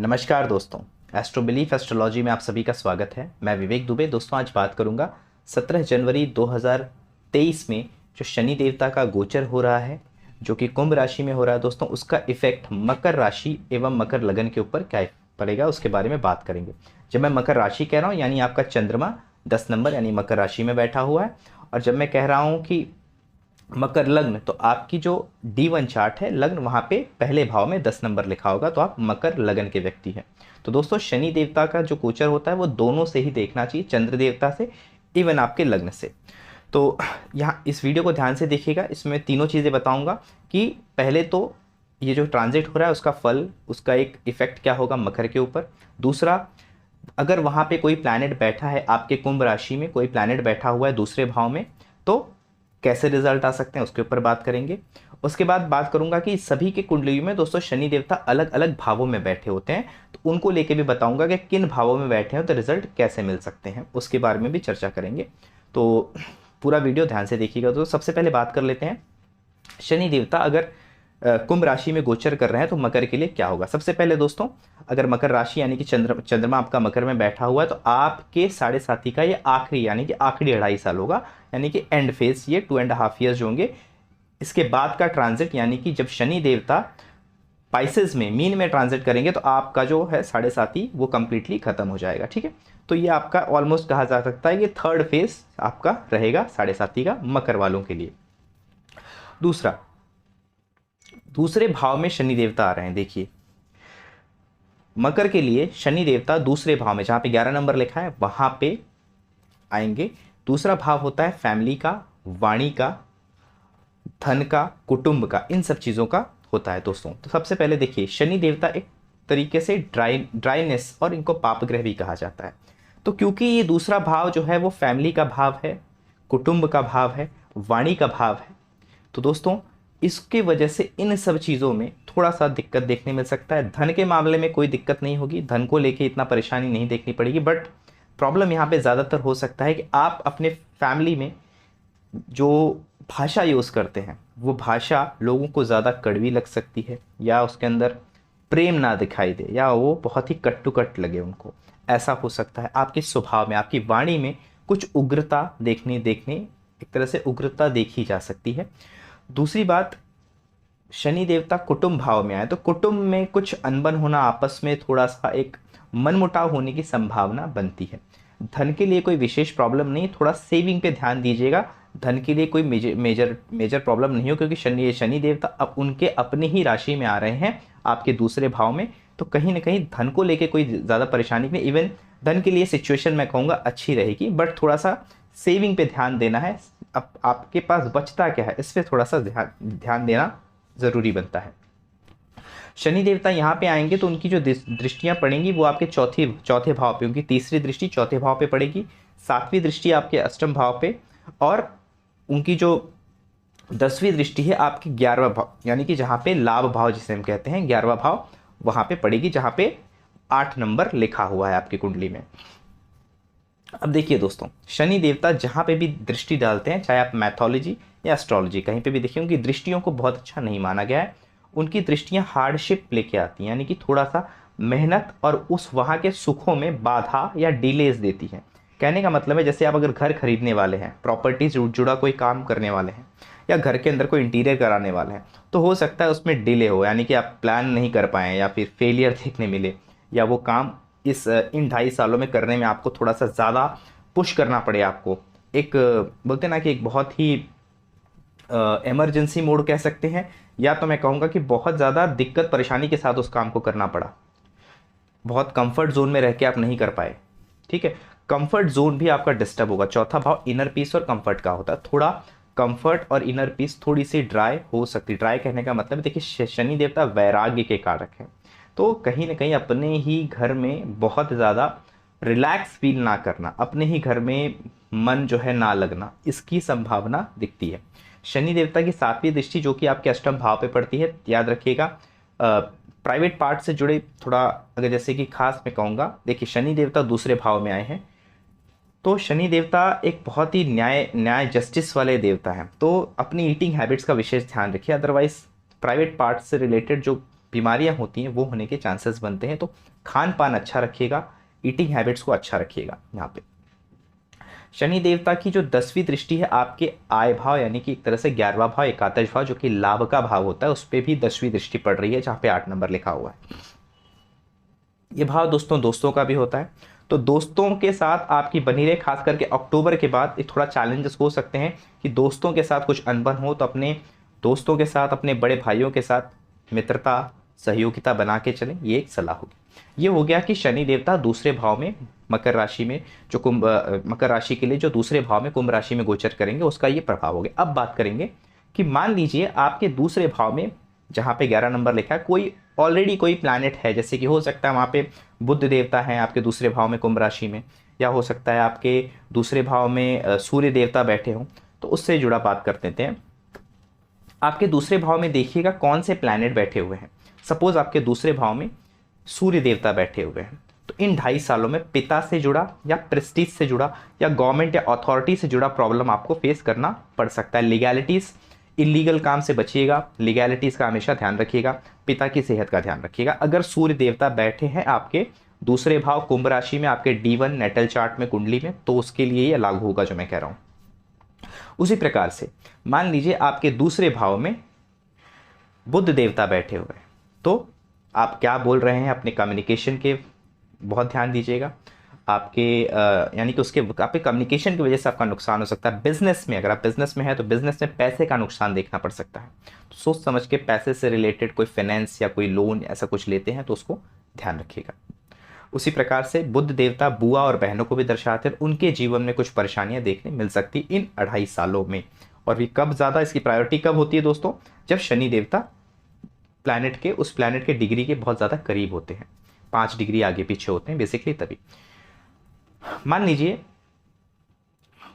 नमस्कार दोस्तों, astro belief astrology में आप सभी का स्वागत है। मैं विवेक दुबे। दोस्तों आज बात करूंगा 17 जनवरी 2023 में जो शनि देवता का गोचर हो रहा है, जो कि कुंभ राशि में हो रहा है। दोस्तों उसका इफेक्ट मकर राशि एवं मकर लगन के ऊपर क्या पड़ेगा उसके बारे में बात करेंगे। जब मैं मकर राशि कह रहा हूँ यानी आपका चंद्रमा 10 नंबर यानी मकर राशि में बैठा हुआ है, और जब मैं कह रहा हूँ कि मकर लग्न तो आपकी जो D1 चार्ट है लग्न वहाँ पे पहले भाव में 10 नंबर लिखा होगा, तो आप मकर लगन के व्यक्ति हैं। तो दोस्तों शनि देवता का जो गोचर होता है वो दोनों से ही देखना चाहिए, चंद्र देवता से इवन आपके लग्न से। तो यहाँ इस वीडियो को ध्यान से देखिएगा, इसमें तीनों चीज़ें बताऊँगा कि पहले तो ये जो ट्रांजिट हो रहा है उसका फल, उसका एक इफेक्ट क्या होगा मकर के ऊपर। दूसरा, अगर वहाँ पे कोई प्लैनेट बैठा है आपके कुंभ राशि में, कोई प्लैनेट बैठा हुआ है दूसरे भाव में, तो कैसे रिजल्ट आ सकते हैं उसके ऊपर बात करेंगे। उसके बाद बात करूंगा कि सभी के कुंडलियों में दोस्तों शनि देवता अलग अलग भावों में बैठे होते हैं, तो उनको लेके भी बताऊंगा कि किन भावों में बैठे हैं तो रिजल्ट कैसे मिल सकते हैं, उसके बारे में भी चर्चा करेंगे। तो पूरा वीडियो ध्यान से देखिएगा। तो सबसे पहले बात कर लेते हैं शनि देवता अगर कुंभ राशि में गोचर कर रहे हैं तो मकर के लिए क्या होगा। सबसे पहले दोस्तों, अगर मकर राशि यानी कि चंद्रमा आपका मकर में बैठा हुआ है तो आपके 7.5 का ये आखिरी यानी कि आखिरी 2.5 साल होगा, यानी कि एंड फेज, ये 2.5 ईयर्स होंगे। इसके बाद का ट्रांजिट यानी कि जब शनि देवता पाइसेस में मीन में ट्रांजिट करेंगे तो आपका जो है 7.5 वो कंप्लीटली खत्म हो जाएगा। ठीक है, तो ये आपका ऑलमोस्ट कहा जा सकता है कि थर्ड फेज आपका रहेगा 7.5 का मकर वालों के लिए। दूसरा, दूसरे भाव में शनि देवता आ रहे हैं। देखिए मकर के लिए शनि देवता दूसरे भाव में, जहां पे 11 नंबर लिखा है वहां पे आएंगे। दूसरा भाव होता है फैमिली का, वाणी का, धन का, कुटुंब का, इन सब चीज़ों का होता है दोस्तों। तो सबसे पहले देखिए शनि देवता एक तरीके से ड्राइनेस और इनको पाप ग्रह भी कहा जाता है। तो क्योंकि ये दूसरा भाव जो है वो फैमिली का भाव है, कुटुंब का भाव है, वाणी का भाव है, तो दोस्तों इसके वजह से इन सब चीज़ों में थोड़ा सा दिक्कत देखने मिल सकता है। धन के मामले में कोई दिक्कत नहीं होगी, धन को लेके इतना परेशानी नहीं देखनी पड़ेगी, बट प्रॉब्लम यहाँ पे ज़्यादातर हो सकता है कि आप अपने फैमिली में जो भाषा यूज़ करते हैं वो भाषा लोगों को ज़्यादा कड़वी लग सकती है, या उसके अंदर प्रेम ना दिखाई दे, या वो बहुत ही कट टू कट लगे उनको, ऐसा हो सकता है। आपके स्वभाव में, आपकी वाणी में कुछ उग्रता देखने एक तरह से उग्रता देखी जा सकती है। दूसरी बात, शनि देवता कुटुंब भाव में आए तो कुटुंब में कुछ अनबन होना, आपस में थोड़ा सा एक मनमुटाव होने की संभावना बनती है। धन के लिए कोई विशेष प्रॉब्लम नहीं, थोड़ा सेविंग पे ध्यान दीजिएगा। धन के लिए कोई मेजर प्रॉब्लम नहीं हो, क्योंकि शनि देवता अब उनके अपने ही राशि में आ रहे हैं आपके दूसरे भाव में, तो कहीं ना कहीं धन को लेके कोई ज़्यादा परेशानी नहीं। इवन धन के लिए सिचुएशन मैं कहूँगा अच्छी रहेगी, बट थोड़ा सा सेविंग पे ध्यान देना है। अब आपके पास बचता क्या है इस पर थोड़ा सा ध्यान देना ज़रूरी बनता है। शनि देवता यहाँ पे आएंगे तो उनकी जो दृष्टियाँ पड़ेंगी वो आपके चौथे भाव पे, उनकी तीसरी दृष्टि चौथे भाव पे पड़ेगी, 7वीं दृष्टि आपके अष्टम भाव पे, और उनकी जो 10वीं दृष्टि है आपके 11वां भाव यानी कि जहाँ पे लाभ भाव जिसे हम कहते हैं 11वां भाव वहाँ पे पड़ेगी, जहाँ पे 8 नंबर लिखा हुआ है आपकी कुंडली में। अब देखिए दोस्तों, शनि देवता जहाँ पे भी दृष्टि डालते हैं, चाहे आप मैथोलॉजी या एस्ट्रोलॉजी कहीं पे भी देखिए, उनकी दृष्टियों को बहुत अच्छा नहीं माना गया है। उनकी दृष्टियाँ हार्डशिप लेके आती हैं, यानी कि थोड़ा सा मेहनत और उस वहाँ के सुखों में बाधा या डिलेज देती हैं। कहने का मतलब है जैसे आप अगर घर खरीदने वाले हैं, प्रॉपर्टी से जुड़ा कोई काम करने वाले हैं, या घर के अंदर कोई इंटीरियर कराने वाले हैं, तो हो सकता है उसमें डिले हो, यानी कि आप प्लान नहीं कर पाएँ या फिर फेलियर देखने मिले, या वो काम इन 2.5 सालों में करने में आपको थोड़ा सा ज़्यादा पुश करना पड़े। आपको एक बोलते ना कि एक बहुत ही इमरजेंसी मोड कह सकते हैं, या तो मैं कहूँगा कि बहुत ज़्यादा दिक्कत परेशानी के साथ उस काम को करना पड़ा, बहुत कंफर्ट जोन में रह के आप नहीं कर पाए। ठीक है, कंफर्ट जोन भी आपका डिस्टर्ब होगा। चौथा भाव इनर पीस और कंफर्ट का होता है, थोड़ा कंफर्ट और इनर पीस थोड़ी सी ड्राई हो सकती है। ड्राई कहने का मतलब देखिए शनि देवता वैराग्य के कारक है, तो कहीं ना कहीं अपने ही घर में बहुत ज़्यादा रिलैक्स फील ना करना, अपने ही घर में मन जो है ना लगना, इसकी संभावना दिखती है। शनि देवता की 7वीं दृष्टि जो कि आपके अष्टम भाव पे पड़ती है, याद रखिएगा प्राइवेट पार्ट से जुड़े थोड़ा, अगर जैसे कि खास मैं कहूँगा, देखिए शनि देवता दूसरे भाव में आए हैं, तो शनि देवता एक बहुत ही न्याय जस्टिस वाले देवता हैं, तो अपनी ईटिंग हैबिट्स का विशेष ध्यान रखिए। अदरवाइज प्राइवेट पार्ट से रिलेटेड जो बीमारियां होती हैं वो होने के चांसेस बनते हैं। तो खान पान अच्छा रखिएगा, ईटिंग हैबिट्स को अच्छा रखिएगा। यहाँ पे शनि देवता की जो 10वीं दृष्टि है आपके आय भाव यानी कि एक तरह से 11वां भाव, एकादश भाव जो कि लाभ का भाव होता है, उस पर भी 10वीं दृष्टि पड़ रही है, जहाँ पे 8 नंबर लिखा हुआ है। ये भाव दोस्तों दोस्तों का भी होता है, तो दोस्तों के साथ आपकी बनी रहे। खास करके अक्टूबर के बाद ये थोड़ा चैलेंजेस हो सकते हैं कि दोस्तों के साथ कुछ अनबन हो, तो अपने दोस्तों के साथ, अपने बड़े भाइयों के साथ मित्रता सहयोगिता बना के चलें, ये एक सलाह होगी। ये हो गया कि शनि देवता दूसरे भाव में मकर राशि में जो मकर राशि के लिए जो दूसरे भाव में कुंभ राशि में गोचर करेंगे, उसका ये प्रभाव हो गया। अब बात करेंगे कि मान लीजिए आपके दूसरे भाव में जहाँ पे 11 नंबर लिखा है कोई ऑलरेडी कोई प्लैनेट है, जैसे कि हो सकता है वहाँ पे बुध देवता है आपके दूसरे भाव में कुंभ राशि में, या हो सकता है आपके दूसरे भाव में सूर्य देवता बैठे हों, तो उससे जुड़ा बात कर लेते हैं। आपके दूसरे भाव में देखिएगा कौन से प्लैनेट बैठे हुए हैं। सपोज आपके दूसरे भाव में सूर्य देवता बैठे हुए हैं, तो इन 2.5 सालों में पिता से जुड़ा या प्रेस्टीज से जुड़ा या गवर्नमेंट या अथॉरिटी से जुड़ा प्रॉब्लम आपको फेस करना पड़ सकता है। लीगैलिटीज़, इलीगल काम से बचिएगा, लीगैलिटीज़ का हमेशा ध्यान रखिएगा, पिता की सेहत का ध्यान रखिएगा। अगर सूर्य देवता बैठे हैं आपके दूसरे भाव कुंभ राशि में आपके D1 नेटल चार्ट में कुंडली में, तो उसके लिए ये लागू होगा जो मैं कह रहा हूँ। उसी प्रकार से मान लीजिए आपके दूसरे भाव में बुध देवता बैठे हुए हैं, तो आप क्या बोल रहे हैं अपने कम्युनिकेशन के बहुत ध्यान दीजिएगा। आपके यानी कि उसके आपके कम्युनिकेशन की वजह से आपका नुकसान हो सकता है। बिजनेस में अगर आप बिजनेस में हैं तो बिजनेस में पैसे का नुकसान देखना पड़ सकता है, तो सोच समझ के पैसे से रिलेटेड कोई फाइनेंस या कोई लोन ऐसा कुछ लेते हैं तो उसको ध्यान रखिएगा। उसी प्रकार से बुध देवता बुआ और बहनों को भी दर्शाते हैं, उनके जीवन में कुछ परेशानियां देखने मिल सकती इन 2.5 सालों में। और ये कब ज़्यादा इसकी प्रायोरिटी कब होती है दोस्तों, जब शनि देवता उस प्लैनेट के डिग्री के बहुत ज़्यादा करीब होते हैं, 5 डिग्री आगे पीछे होते हैं बेसिकली, तभी। मान लीजिए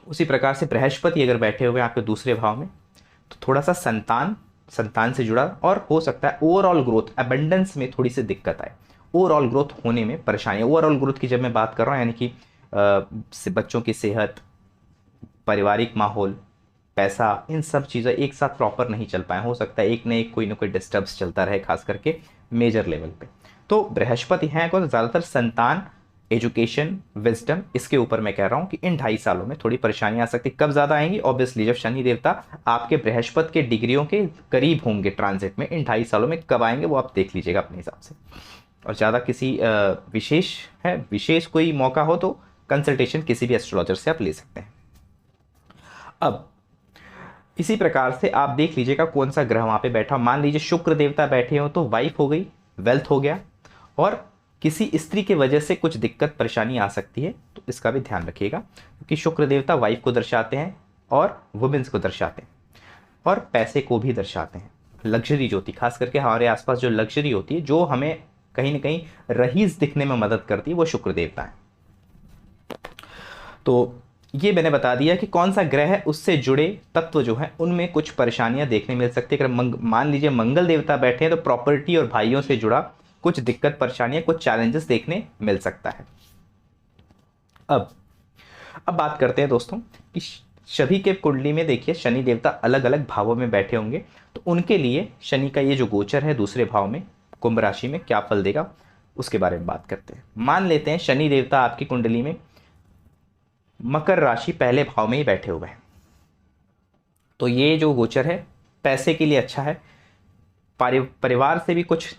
उसी प्रकार से बृहस्पति अगर बैठे हुए हैं आपके दूसरे भाव में, तो थोड़ा सा संतान से जुड़ा और हो सकता है ओवरऑल ग्रोथ एबंडेंस में थोड़ी सी दिक्कत आए, ओवरऑल ग्रोथ होने में परेशानी। ओवरऑल ग्रोथ की जब मैं बात कर रहा हूँ यानी कि बच्चों की सेहत, पारिवारिक माहौल, पैसा, इन सब चीज़ें एक साथ प्रॉपर नहीं चल पाए। हो सकता है एक न एक कोई ना कोई डिस्टर्ब्स चलता रहे, खास करके मेजर लेवल पे। तो बृहस्पति हैं को ज़्यादातर संतान, एजुकेशन, विजडम, इसके ऊपर मैं कह रहा हूँ कि इन 2.5 सालों में थोड़ी परेशानी आ सकती। कब ज़्यादा आएंगी, ऑब्वियसली जब शनि देवता आपके बृहस्पति के डिग्रियों के करीब होंगे ट्रांजिट में। इन 2.5 सालों में कब आएंगे वो आप देख लीजिएगा अपने हिसाब से। और ज़्यादा किसी विशेष कोई मौका हो तो कंसल्टेशन किसी भी एस्ट्रोलॉजर से आप ले सकते हैं। अब इसी प्रकार से आप देख लीजिएगा कौन सा ग्रह वहाँ पे बैठा। मान लीजिए शुक्र देवता बैठे हो तो वाइफ हो गई, वेल्थ हो गया, और किसी स्त्री की वजह से कुछ दिक्कत परेशानी आ सकती है, तो इसका भी ध्यान रखिएगा, क्योंकि शुक्र देवता वाइफ को दर्शाते हैं और वुमेन्स को दर्शाते हैं और पैसे को भी दर्शाते हैं। लग्जरी जो होती है, खास करके हमारे आसपास जो लग्जरी होती है, जो हमें कहीं ना कहीं रईस दिखने में मदद करती है, वो शुक्र देवता है। तो ये मैंने बता दिया कि कौन सा ग्रह है, उससे जुड़े तत्व जो हैं उनमें कुछ परेशानियां देखने मिल सकती है। अगर मान लीजिए मंगल देवता बैठे हैं तो प्रॉपर्टी और भाइयों से जुड़ा कुछ दिक्कत परेशानियां, कुछ चैलेंजेस देखने मिल सकता है। अब बात करते हैं दोस्तों कि सभी के कुंडली में देखिए शनि देवता अलग अलग भावों में बैठे होंगे, तो उनके लिए शनि का ये जो गोचर है दूसरे भाव में कुंभ राशि में क्या फल देगा उसके बारे में बात करते हैं। मान लेते हैं शनि देवता आपकी कुंडली में मकर राशि पहले भाव में ही बैठे हुए हैं, तो ये जो गोचर है पैसे के लिए अच्छा है। परिवार से भी कुछ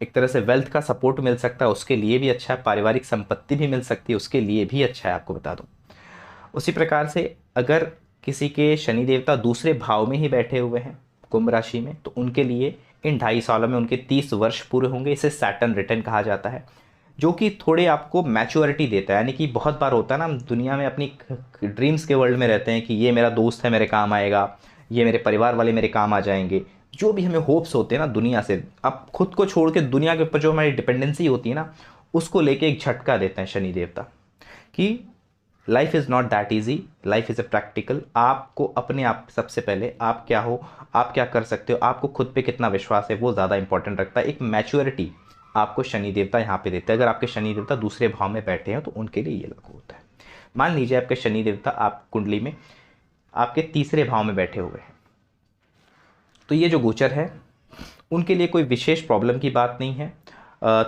एक तरह से वेल्थ का सपोर्ट मिल सकता है, उसके लिए भी अच्छा है। पारिवारिक संपत्ति भी मिल सकती है, उसके लिए भी अच्छा है, आपको बता दूं। उसी प्रकार से अगर किसी के शनि देवता दूसरे भाव में ही बैठे हुए हैं कुंभ राशि में, तो उनके लिए इन 2.5 सालों में उनके 30 वर्ष पूरे होंगे। इसे सैटर्न रिटर्न कहा जाता है, जो कि थोड़े आपको मैच्योरिटी देता है। यानी कि बहुत बार होता है ना, हम दुनिया में अपनी ड्रीम्स के वर्ल्ड में रहते हैं कि ये मेरा दोस्त है मेरे काम आएगा, ये मेरे परिवार वाले मेरे काम आ जाएंगे। जो भी हमें होप्स होते हैं ना दुनिया से, अब खुद को छोड़ के दुनिया के ऊपर जो हमारी डिपेंडेंसी होती है ना, उसको लेके एक झटका देते हैं शनि देवता कि life is not that easy, life is a practical. आपको अपने आप सबसे पहले आप क्या हो, आप क्या कर सकते हो, आपको खुद पे कितना विश्वास है, वो ज़्यादा इंपॉर्टेंट रखता है। एक मैच्योरिटी आपको शनि देवता यहाँ पे देते हैं। अगर आपके शनि देवता दूसरे भाव में बैठे हैं तो उनके लिए ये लागू होता है। मान लीजिए आपके शनि देवता आप कुंडली में आपके तीसरे भाव में बैठे हुए हैं, तो ये जो गोचर है उनके लिए कोई विशेष प्रॉब्लम की बात नहीं है।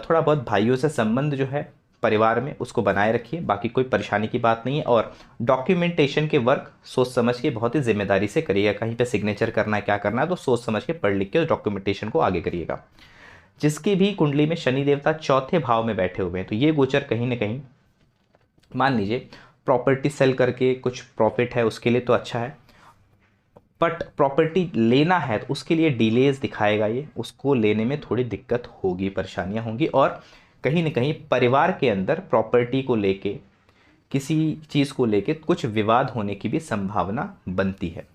थोड़ा बहुत भाइयों से संबंध जो है परिवार में उसको बनाए रखिए, बाकी कोई परेशानी की बात नहीं है। और डॉक्यूमेंटेशन के वर्क सोच समझ के बहुत ही जिम्मेदारी से करिएगा। कहीं पे सिग्नेचर करना है, क्या करना है, तो सोच समझ के पढ़ लिख के उस डॉक्यूमेंटेशन को आगे करिएगा। जिसकी भी कुंडली में शनि देवता चौथे भाव में बैठे हुए हैं, तो ये गोचर कहीं ना कहीं मान लीजिए प्रॉपर्टी सेल करके कुछ प्रॉफिट है उसके लिए तो अच्छा है, बट प्रॉपर्टी लेना है तो उसके लिए डिलेज दिखाएगा। ये उसको लेने में थोड़ी दिक्कत होगी, परेशानियां होंगी, और कहीं ना कहीं परिवार के अंदर प्रॉपर्टी को लेके, किसी चीज़ को लेके कुछ विवाद होने की भी संभावना बनती है।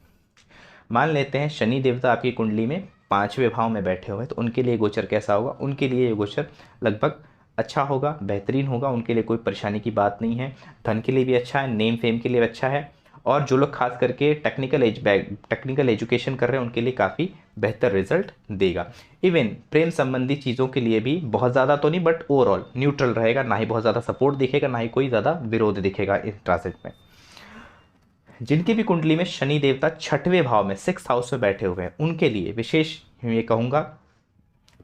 मान लेते हैं शनि देवता आपकी कुंडली में 5वें भाव में बैठे हुए हैं, तो उनके लिए गोचर कैसा होगा? उनके लिए ये गोचर लगभग अच्छा होगा, बेहतरीन होगा। उनके लिए कोई परेशानी की बात नहीं है। धन के लिए भी अच्छा है, नेम फेम के लिए भी अच्छा है, और जो लोग खास करके टेक्निकल एजुकेशन कर रहे हैं उनके लिए काफ़ी बेहतर रिजल्ट देगा। इवन प्रेम संबंधी चीज़ों के लिए भी बहुत ज़्यादा तो नहीं, बट ओवरऑल न्यूट्रल रहेगा, ना ही बहुत ज़्यादा सपोर्ट दिखेगा, ना ही कोई ज़्यादा विरोध दिखेगा इस ट्रांजिट में। जिनकी भी कुंडली में शनि देवता 6वें भाव में 6th हाउस में बैठे हुए हैं, उनके लिए विशेष ये कहूँगा,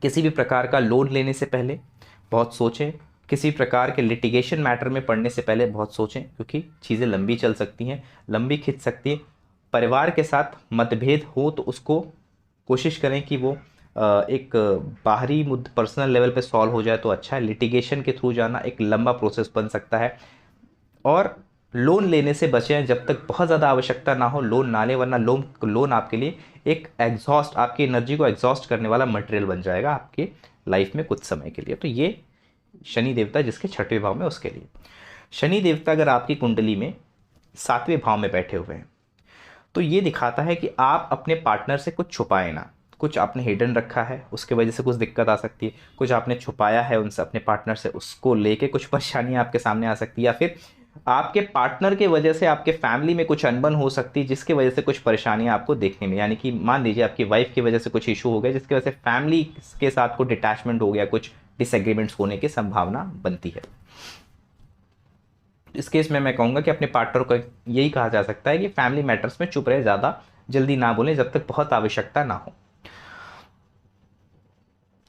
किसी भी प्रकार का लोन लेने से पहले बहुत सोचें। किसी प्रकार के लिटिगेशन मैटर में पड़ने से पहले बहुत सोचें, क्योंकि चीज़ें लंबी चल सकती हैं, लंबी खिंच सकती हैं। परिवार के साथ मतभेद हो तो उसको कोशिश करें कि वो एक बाहरी पर्सनल लेवल पे सॉल्व हो जाए तो अच्छा है। लिटिगेशन के थ्रू जाना एक लंबा प्रोसेस बन सकता है। और लोन लेने से बचें जब तक बहुत ज़्यादा आवश्यकता ना हो, लोन ना लें, वरना लोन आपके लिए एक एग्जॉस्ट, आपकी एनर्जी को एग्जॉस्ट करने वाला मटेरियल बन जाएगा आपके लाइफ में कुछ समय के लिए। तो ये शनि देवता जिसके 6वें भाव में, उसके लिए शनि देवता अगर आपकी कुंडली में 7वें भाव में बैठे हुए हैं, तो ये दिखाता है कि आप अपने पार्टनर से कुछ छुपाए ना। कुछ आपने हिडन रखा है, उसके वजह से कुछ दिक्कत आ सकती है। कुछ आपने छुपाया है उनसे, अपने पार्टनर से, उसको लेके कुछ परेशानियां आपके सामने आ सकती है। या फिर आपके पार्टनर के वजह से आपके फैमिली में कुछ अनबन हो सकती है, जिसकी वजह से कुछ परेशानियां आपको देखने में, यानी कि मान लीजिए आपकी वाइफ की वजह से कुछ इशू हो गया, जिसकी वजह से फैमिली के साथ कुछ डिटैचमेंट हो गया, कुछ डिसएग्रीमेंट्स होने की संभावना बनती है। इस केस में मैं कहूँगा कि अपने पार्टनर को यही कहा जा सकता है कि फैमिली मैटर्स में चुप रहे, ज़्यादा जल्दी ना बोलें जब तक बहुत आवश्यकता ना हो।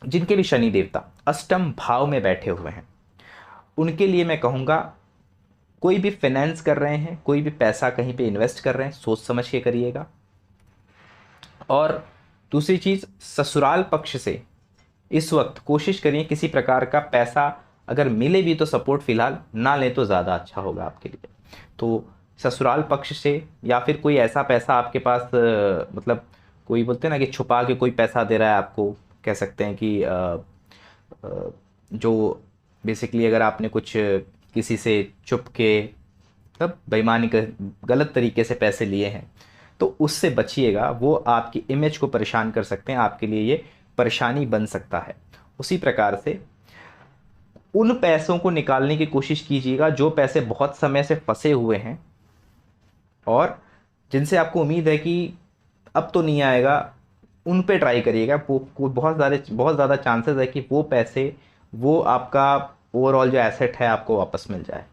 जिनके भी शनि देवता अष्टम भाव में बैठे हुए हैं, उनके लिए मैं कहूँगा कोई भी फाइनेंस कर रहे हैं, कोई भी पैसा कहीं पे इन्वेस्ट कर रहे हैं, सोच समझ के करिएगा। और दूसरी चीज़, ससुराल पक्ष से इस वक्त कोशिश करिए किसी प्रकार का पैसा अगर मिले भी तो सपोर्ट फिलहाल ना लें तो ज़्यादा अच्छा होगा आपके लिए। तो ससुराल पक्ष से, या फिर कोई ऐसा पैसा आपके पास मतलब कोई बोलते हैं ना कि छुपा के कोई पैसा दे रहा है आपको, कह सकते हैं कि जो बेसिकली अगर आपने कुछ किसी से छुप के मतलब बेईमानी गलत तरीके से पैसे लिए हैं, तो उससे बचिएगा। वो आपकी इमेज को परेशान कर सकते हैं, आपके लिए ये परेशानी बन सकता है। उसी प्रकार से उन पैसों को निकालने की कोशिश कीजिएगा जो पैसे बहुत समय से फंसे हुए हैं और जिनसे आपको उम्मीद है कि अब तो नहीं आएगा, उन पे ट्राई करिएगा। वो बहुत ज़्यादा चांसेस है कि वो पैसे, वो आपका ओवरऑल जो एसेट है आपको वापस मिल जाए।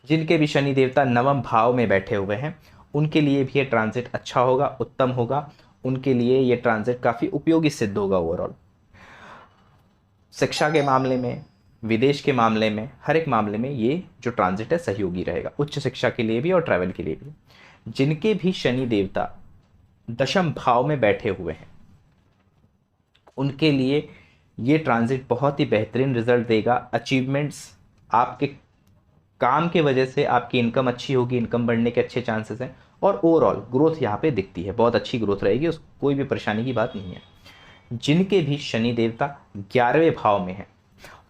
जिनके भी शनि देवता 9वें भाव में बैठे हुए हैं, उनके लिए भी ये ट्रांजिट अच्छा होगा, उत्तम होगा। उनके लिए ये ट्रांजिट काफ़ी उपयोगी सिद्ध होगा ओवरऑल। शिक्षा के मामले में, विदेश के मामले में, हर एक मामले में ये जो ट्रांजिट है सहयोगी रहेगा, उच्च शिक्षा के लिए भी और ट्रैवल के लिए भी। जिनके भी शनि देवता 10वें भाव में बैठे हुए हैं, उनके लिए ये ट्रांजिट बहुत ही बेहतरीन रिजल्ट देगा। अचीवमेंट्स, आपके काम के वजह से आपकी इनकम अच्छी होगी, इनकम बढ़ने के अच्छे चांसेस हैं, और ओवरऑल ग्रोथ यहाँ पे दिखती है, बहुत अच्छी ग्रोथ रहेगी, उस कोई भी परेशानी की बात नहीं है। जिनके भी शनि देवता 11वें भाव में हैं,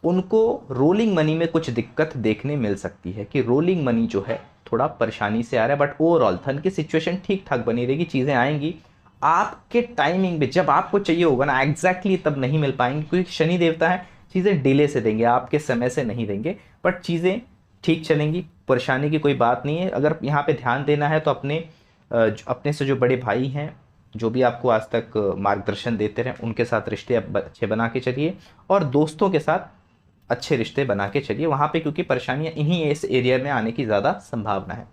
उनको रोलिंग मनी में कुछ दिक्कत देखने मिल सकती है, कि रोलिंग मनी जो है थोड़ा परेशानी से आ रहा है, बट ओवरऑल धन की सिचुएशन ठीक ठाक बनी रहेगी। चीज़ें आएंगी आपके टाइमिंग में, जब आपको चाहिए होगा ना एग्जैक्टली तब नहीं मिल पाएंगी, क्योंकि शनि देवता है, चीज़ें डिले से देंगे, आपके समय से नहीं देंगे, बट चीज़ें ठीक चलेंगी, परेशानी की कोई बात नहीं है। अगर यहाँ पे ध्यान देना है तो अपने से जो बड़े भाई हैं, जो भी आपको आज तक मार्गदर्शन देते रहे, उनके साथ रिश्ते अच्छे बना के चलिए, और दोस्तों के साथ अच्छे रिश्ते बना के चलिए वहाँ पे, क्योंकि परेशानियाँ इन्हीं इस एरिया में आने की ज़्यादा संभावना है।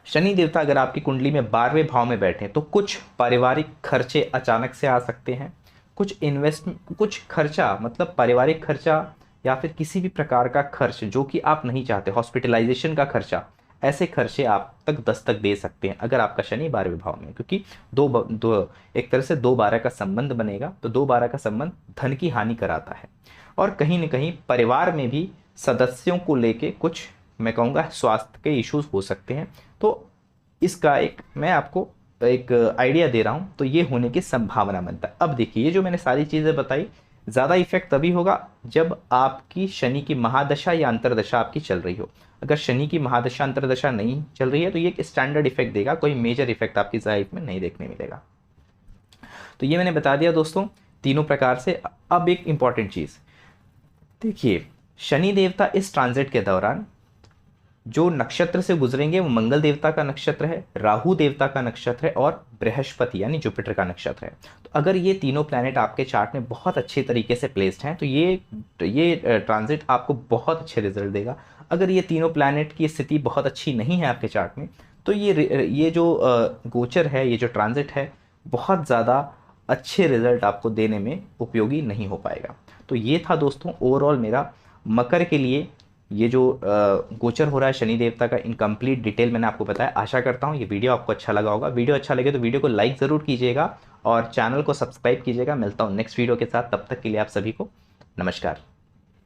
शनि देवता अगर आपकी कुंडली में 12वें भाव में बैठे तो कुछ पारिवारिक खर्चे अचानक से आ सकते हैं, कुछ खर्चा मतलब पारिवारिक खर्चा या फिर किसी भी प्रकार का खर्च जो कि आप नहीं चाहते, हॉस्पिटलाइजेशन का खर्चा, ऐसे खर्चे आप तक दस्तक दे सकते हैं अगर आपका शनि 12वें भाव में, क्योंकि एक तरह से 2-12 का संबंध बनेगा, तो 2-12 का संबंध धन की हानि कराता है। और कहीं ना कहीं परिवार में भी सदस्यों को लेके कुछ, मैं कहूँगा, स्वास्थ्य के इश्यूज हो सकते हैं। तो इसका मैं आपको एक आइडिया दे रहा हूँ, तो ये होने की संभावना बनता है। अब देखिए, ये जो मैंने सारी चीज़ें बताई, ज़्यादा इफेक्ट तभी होगा जब आपकी शनि की महादशा या अंतरदशा आपकी चल रही हो। अगर शनि की महादशा अंतरदशा नहीं चल रही है तो ये एक स्टैंडर्ड इफेक्ट देगा, कोई मेजर इफेक्ट आपकी लाइफ में नहीं देखने मिलेगा। तो ये मैंने बता दिया दोस्तों तीनों प्रकार से। अब एक इंपॉर्टेंट चीज़ देखिए, शनि देवता इस ट्रांजिट के दौरान जो नक्षत्र से गुजरेंगे वो मंगल देवता का नक्षत्र है, राहु देवता का नक्षत्र है और बृहस्पति यानी जुपिटर का नक्षत्र है। तो अगर ये तीनों प्लैनेट आपके चार्ट में बहुत अच्छे तरीके से प्लेस्ड हैं तो ये ट्रांजिट आपको बहुत अच्छे रिजल्ट देगा। अगर ये तीनों प्लैनेट की स्थिति बहुत अच्छी नहीं है आपके चार्ट में तो ये जो गोचर है, ये जो ट्रांजिट है, बहुत ज़्यादा अच्छे रिजल्ट आपको देने में उपयोगी नहीं हो पाएगा। तो ये था दोस्तों ओवरऑल मेरा मकर के लिए ये जो गोचर हो रहा है शनि देवता का, इनकम्प्लीट डिटेल मैंने आपको बताया। आशा करता हूँ ये वीडियो आपको अच्छा लगा होगा। वीडियो अच्छा लगे तो वीडियो को लाइक ज़रूर कीजिएगा और चैनल को सब्सक्राइब कीजिएगा। मिलता हूँ नेक्स्ट वीडियो के साथ, तब तक के लिए आप सभी को नमस्कार।